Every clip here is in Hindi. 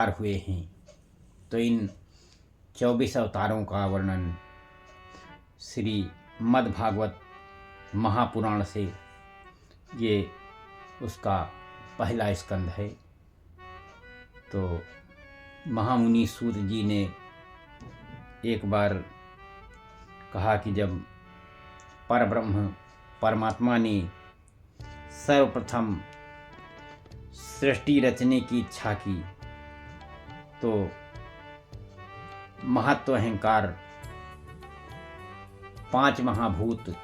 अवतार हुए हैं। तो इन 24 अवतारों का वर्णन श्री मद्भागवत महापुराण से ये उसका पहला स्कंद है। तो महामुनि सूत जी ने एक बार कहा कि जब परब्रह्म परमात्मा ने सर्वप्रथम सृष्टि रचने की इच्छा की तो महत्व अहंकार 5 महाभूत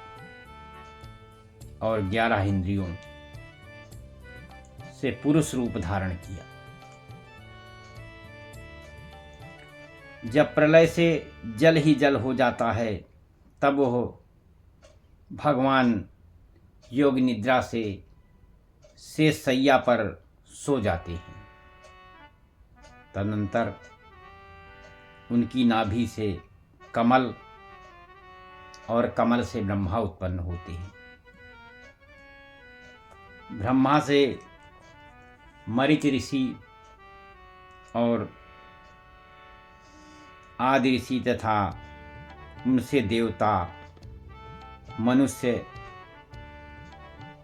और 11 इंद्रियों से पुरुष रूप धारण किया। जब प्रलय से जल ही जल हो जाता है तब वह भगवान योग निद्रा से शेष शैया पर सो जाते हैं। तदनंतर उनकी नाभि से कमल और कमल से ब्रह्मा उत्पन्न होते हैं। ब्रह्मा से मरीच ऋषि और आदि ऋषि तथा उनसे देवता, मनुष्य,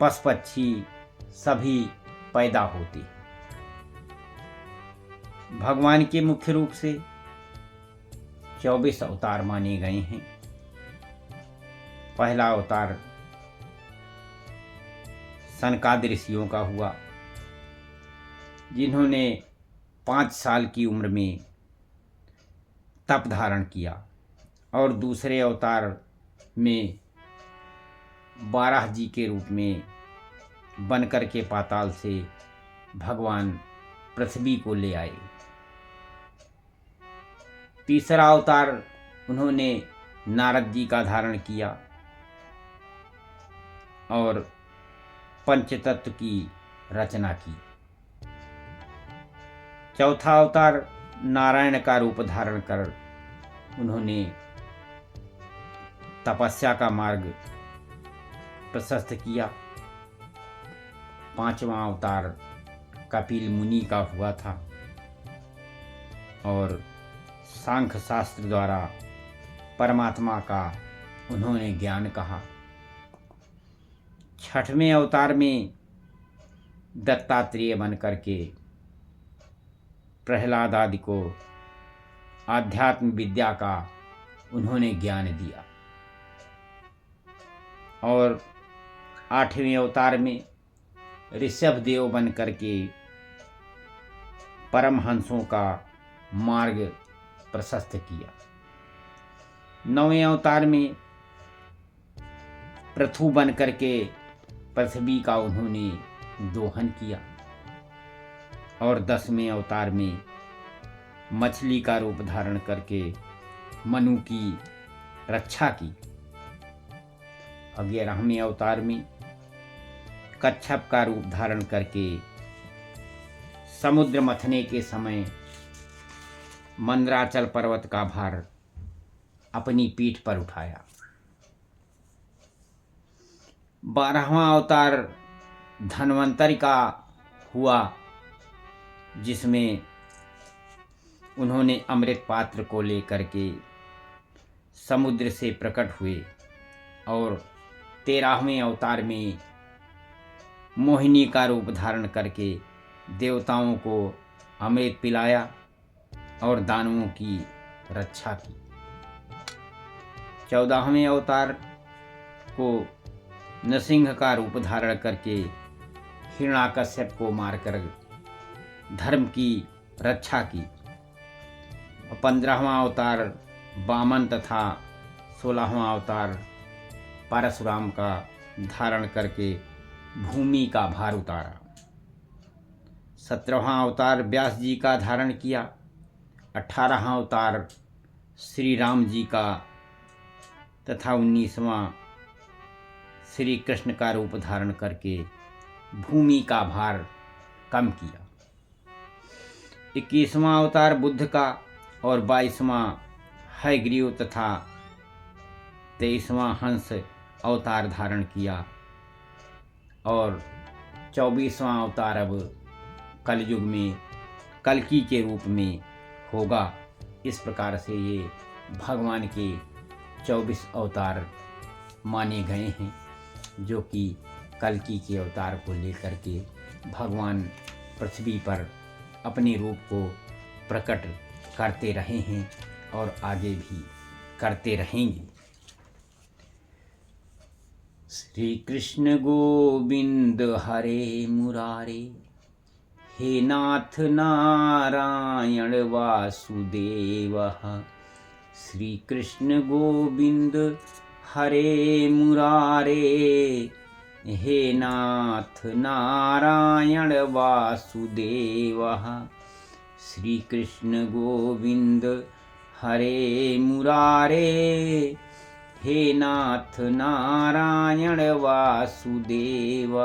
पशु पक्षी सभी पैदा होते हैं। भगवान के मुख्य रूप से 24 अवतार माने गए हैं। पहला अवतार सनकादि ऋषियों का हुआ, जिन्होंने 5 साल की उम्र में तप धारण किया, और दूसरे अवतार में 12 जी के रूप में बनकर के पाताल से भगवान पृथ्वी को ले आए। तीसरा अवतार उन्होंने नारद जी का धारण किया और पंचतत्व की रचना की। चौथा अवतार नारायण का रूप धारण कर उन्होंने तपस्या का मार्ग प्रशस्त किया। 5वां अवतार कपिल मुनि का हुआ था और सांख्य शास्त्र द्वारा परमात्मा का उन्होंने ज्ञान कहा। 6वें अवतार में दत्तात्रेय बन करके प्रहलाद आदि को आध्यात्म विद्या का उन्होंने ज्ञान दिया। और 8वें अवतार में ऋषभ देव बन करके परमहंसों का मार्ग प्रशस्त किया। 9वें अवतार में पृथु बन करके पृथ्वी का उन्होंने दोहन किया। और 10वें अवतार में मछली का रूप धारण करके मनु की रक्षा की। 11वें अवतार में कच्छप का रूप धारण करके समुद्र मथने के समय मंदराचल पर्वत का भार अपनी पीठ पर उठाया। 12वां अवतार धन्वंतरि का हुआ, जिसमें उन्होंने अमृत पात्र को लेकर के समुद्र से प्रकट हुए। और 13वें अवतार में मोहिनी का रूप धारण करके देवताओं को अमृत पिलाया और दानवों की रक्षा की। 14वें अवतार को नृसिंह का रूप धारण करके हिरण्याकश्यप को मारकर धर्म की रक्षा की। 15वां अवतार वामन तथा 16वां अवतार परशुराम का धारण करके भूमि का भार उतारा। 17वां अवतार व्यास जी का धारण किया। 18वां अवतार श्री राम जी का तथा 19वां श्री कृष्ण का रूप धारण करके भूमि का भार कम किया। 21वां अवतार बुद्ध का और 22वां हयग्रीव तथा 23वां हंस अवतार धारण किया। और 24वां अवतार अब कलयुग में कल्कि के रूप में होगा। इस प्रकार से ये भगवान के 24 अवतार माने गए हैं, जो कि कल्कि के अवतार को लेकर के भगवान पृथ्वी पर अपने रूप को प्रकट करते रहे हैं और आगे भी करते रहेंगे। श्री कृष्ण गोविंद हरे मुरारे, हे नाथ नारायण वासुदेव। श्री कृष्ण गोविंद हरे मुरारे, हे नाथ नारायण वासुदेव। श्री कृष्ण गोविंद हरे मुरारे, हे नाथ नारायण वासुदेव।